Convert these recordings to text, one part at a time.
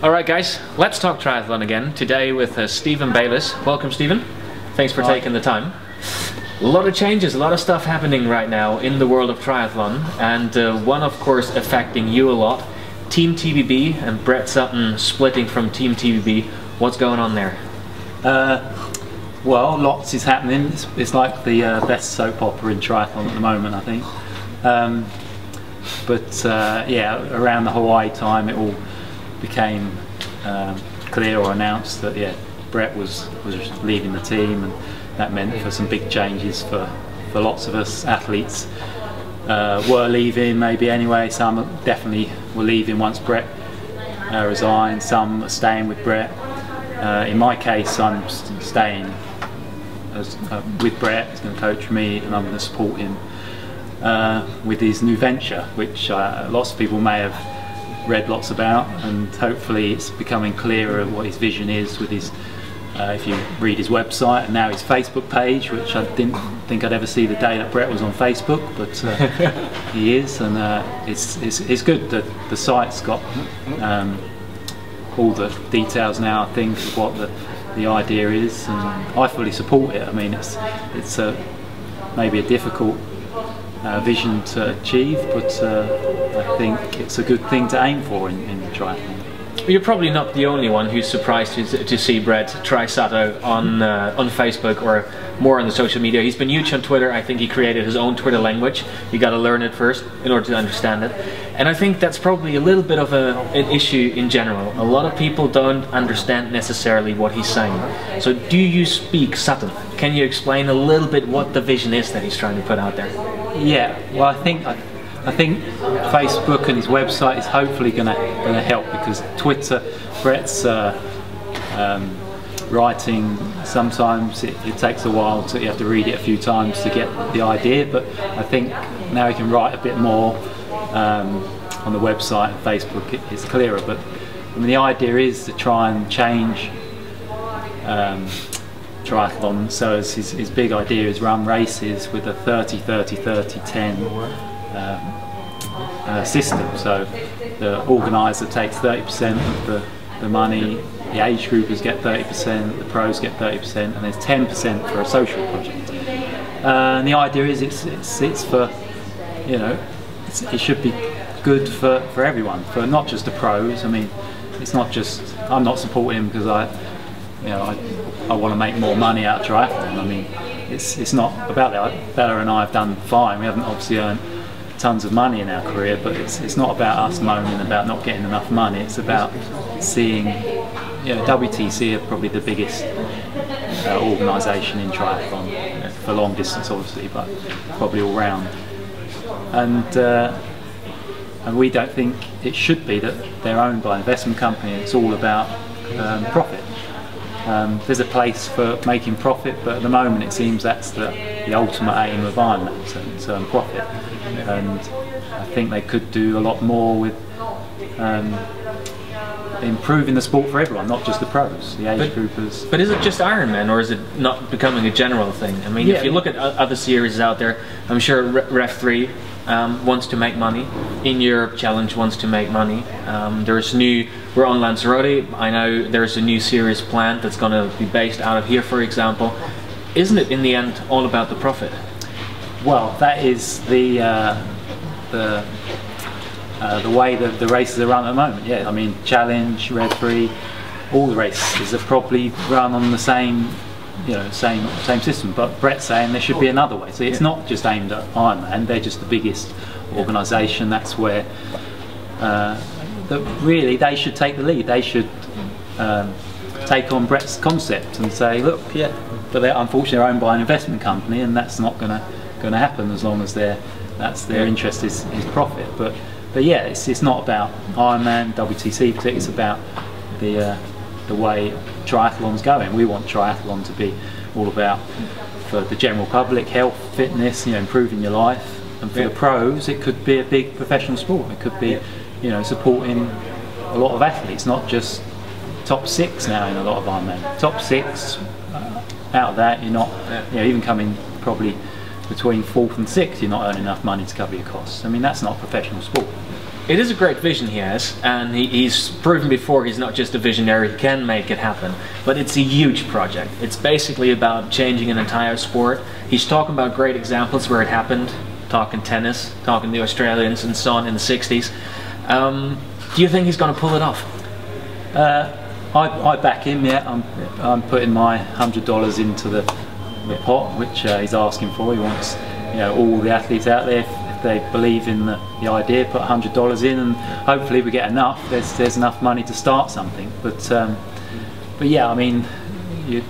Alright guys, let's talk triathlon again. Today with Stephen Bayliss. Welcome Stephen. Thanks for taking the time. A lot of changes, a lot of stuff happening right now in the world of triathlon, and one of course affecting you a lot. Team TBB and Brett Sutton splitting from Team TBB. What's going on there? Well, lots is happening. It's like the best soap opera in triathlon at the moment, I think. Yeah, around the Hawaii time it all became clear or announced that Brett was leaving the team, and that meant for some big changes for lots of us athletes. Were leaving maybe anyway, some definitely were leaving once Brett resigned, some are staying with Brett. In my case I'm staying with Brett. He's going to coach me and I'm going to support him with his new venture, which lots of people may have read lots about, and hopefully it's becoming clearer what his vision is with his if you read his website and now his Facebook page, which I didn't think I'd ever see the day that Brett was on Facebook, but he is, and it's good that the site's got all the details now, I think, of what the idea is, and I fully support it. I mean, it's maybe a difficult vision to achieve, but I think it's a good thing to aim for in triathlon. You're probably not the only one who's surprised to see Brett try Sato on Facebook or more on the social media. He's been huge on Twitter. I think he created his own Twitter language. You got to learn it first in order to understand it. And I think that's probably a little bit of an issue in general. A lot of people don't understand necessarily what he's saying. So do you speak Sutton? Can you explain a little bit what the vision is that he's trying to put out there? Yeah, well, I think Facebook and his website is hopefully going to help, because Twitter, Brett's writing, sometimes it takes a while you have to read it a few times to get the idea, but I think now he can write a bit more on the website and Facebook. It's clearer, but I mean, the idea is to try and change triathlon. So his big idea is run races with a 30-30-30-10 system. So the organiser takes 30% of the money, the age groupers get 30%, the pros get 30%, and there's 10% for a social project. And the idea is it's for, you know, it should be good for everyone, for not just the pros. I mean, it's not just, I'm not supporting him because I want to make more money out of triathlon. I mean, it's not about that. Bella and I have done fine. We haven't obviously earned tons of money in our career, but it's not about us moaning about not getting enough money. It's about seeing, WTC are probably the biggest organisation in triathlon, for long distance obviously, but probably all round. And we don't think it should be that they're owned by an investment company. It's all about profit. There's a place for making profit, but at the moment it seems that's the ultimate aim of Ironman, to earn profit. And I think they could do a lot more with improving the sport for everyone, not just the pros, the age groupers. But is it just Ironman, or is it not becoming a general thing? I mean, if you look at other series out there, I'm sure Rev 3 wants to make money. In Europe, Challenge wants to make money. We're on Lanzarote. I know there's a new series planned that's going to be based out of here, for example. Isn't it in the end all about the profit? Well, that is the way that the races are run at the moment. Yeah, I mean, Challenge, Rev 3, all the races are probably run on the same same system. But Brett's saying there should be another way. So it's not just aimed at Ironman. They're just the biggest organisation. That's where really they should take the lead. They should take on Brett's concept and say, look, but they're unfortunately owned by an investment company, and that's not going to happen as long as their interest is profit. But yeah, it's not about Ironman, WTC particularly. It's about the way triathlon's going. We want triathlon to be all about, for the general public, health, fitness, improving your life, and for the pros it could be a big professional sport. It could be supporting a lot of athletes, not just top 6 now in a lot of Ironman. Top 6, out of that you're not, even coming probably between 4th and 6th, you're not earning enough money to cover your costs. I mean, that's not a professional sport. it is a great vision he has, and he's proven before he's not just a visionary, he can make it happen. But it's a huge project. It's basically about changing an entire sport. He's talking about great examples where it happened, talking tennis, talking the Australians and so on in the 60s. Do you think he's going to pull it off? I back him, yeah. I'm putting my $100 into the pot, which he's asking for. He wants, you know, all the athletes out there, if they believe in the idea, put $100 in, and hopefully we get enough. There's enough money to start something. But yeah, I mean,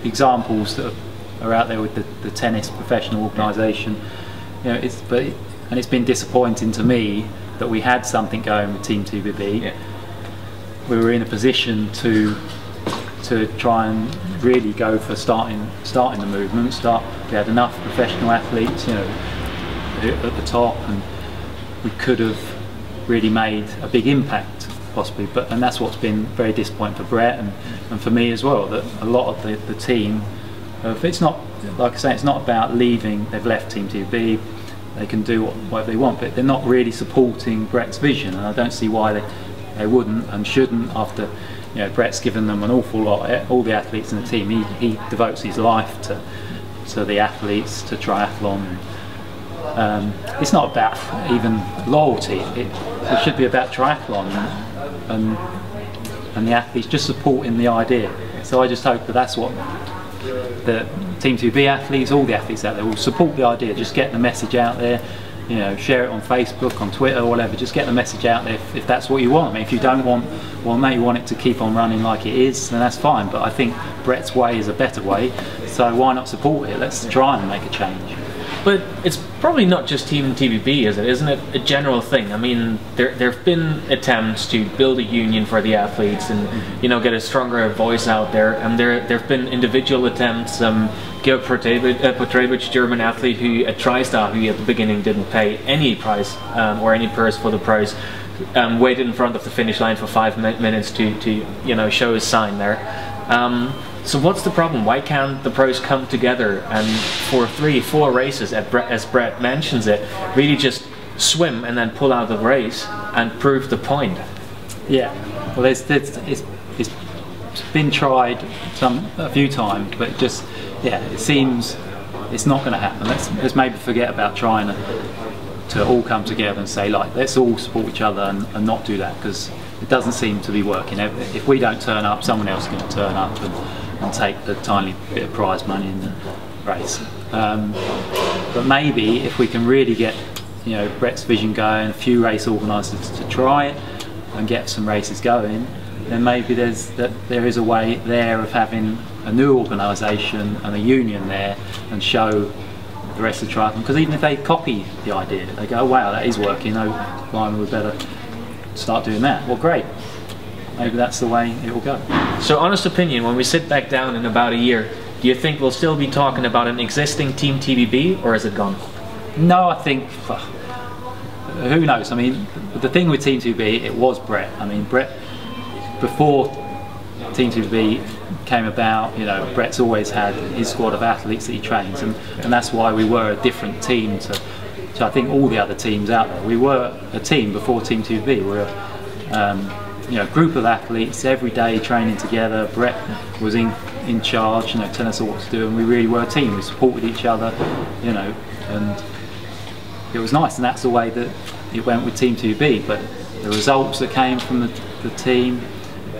examples that are out there with the tennis professional organisation, you know, it's been disappointing to me that we had something going with Team TBB. Yeah. We were in a position to try and really go for starting the movement. We had enough professional athletes, you know, at the top, and we could have really made a big impact possibly. And that's what's been very disappointing for Brett and for me as well. That a lot of the team, it's not, like I say, it's not about leaving. They've left Team TBB. They can do whatever they want, but they're not really supporting Brett's vision, and I don't see why they wouldn't and shouldn't. After, you know, Brett's given them an awful lot, all the athletes in the team. He devotes his life to the athletes, to triathlon. It's not about even loyalty. It should be about triathlon and the athletes just supporting the idea. So I just hope that that's what the Team 2B athletes, all the athletes out there, will support the idea. Just get the message out there, you know, share it on Facebook, on Twitter, or whatever. Just get the message out there if that's what you want. I mean, if you don't want, well, maybe you want it to keep on running like it is, then that's fine. But I think Brett's way is a better way, so why not support it? Let's try and make a change. But it's probably not just Team TBB, is it? Isn't it a general thing? I mean, there have been attempts to build a union for the athletes and, you know, get a stronger voice out there. And there have been individual attempts. Georg Potrebich, German athlete who at TriStar, who at the beginning didn't pay any price or any purse for the prize, waited in front of the finish line for 5 minutes to you know, show his sign there. So what's the problem? Why can't the pros come together and for 3-4 races, as Brett mentions it, really just swim and then pull out the race and prove the point? Yeah, well, it's been tried a few times, but just, yeah, it seems it's not going to happen. Let's maybe forget about trying to all come together and say, like, let's all support each other and not do that, because it doesn't seem to be working. If we don't turn up, someone else is going to turn up and take the tiny bit of prize money in the race. But maybe if we can really get, you know, Brett's vision going, a few race organisers to try it and get some races going, then maybe there is a way there of having a new organisation and a union there and show the rest of the triathlon. Because even if they copy the idea, they go, oh, wow, that is working, oh, fine, we better start doing that. Well, great. Maybe that's the way it will go. So, honest opinion, when we sit back down in about a year, do you think we'll still be talking about an existing Team TBB, or is it gone? No, I think, who knows? I mean, the thing with Team TBB, it was Brett. I mean, Brett, before Team TBB came about, you know, Brett's always had his squad of athletes that he trains, and that's why we were a different team to I think all the other teams out there. We were a team before Team TBB. We were you know, group of athletes every day training together. Brett was in charge, you know, telling us what to do, and we really were a team. We supported each other, you know, and it was nice. And that's the way that it went with Team 2B. But the results that came from the team,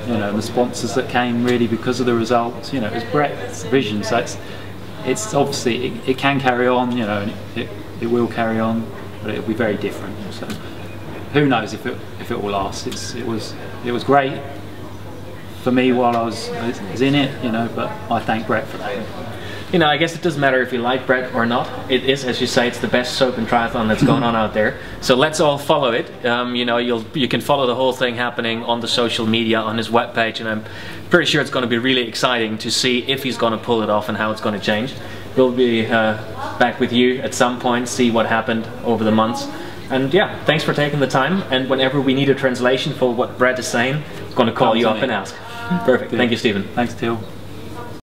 you know, and the sponsors that came really because of the results, you know, it was Brett's vision. So it's obviously it can carry on, you know, and it will carry on, but it'll be very different. So who knows if it will last. It was great for me while I was in it, you know, but I thank Brett for that. You know, I guess it doesn't matter if you like Brett or not. It is, as you say, it's the best soap in triathlon that's going on out there. So let's all follow it. You know, you can follow the whole thing happening on the social media, on his webpage, and I'm pretty sure it's going to be really exciting to see if he's going to pull it off and how it's going to change. We'll be back with you at some point, see what happened over the months. And yeah, thanks for taking the time, and whenever we need a translation for what Brett is saying, I'm going to call you up and ask. Perfect. Thank you, Stephen. Thanks, Till.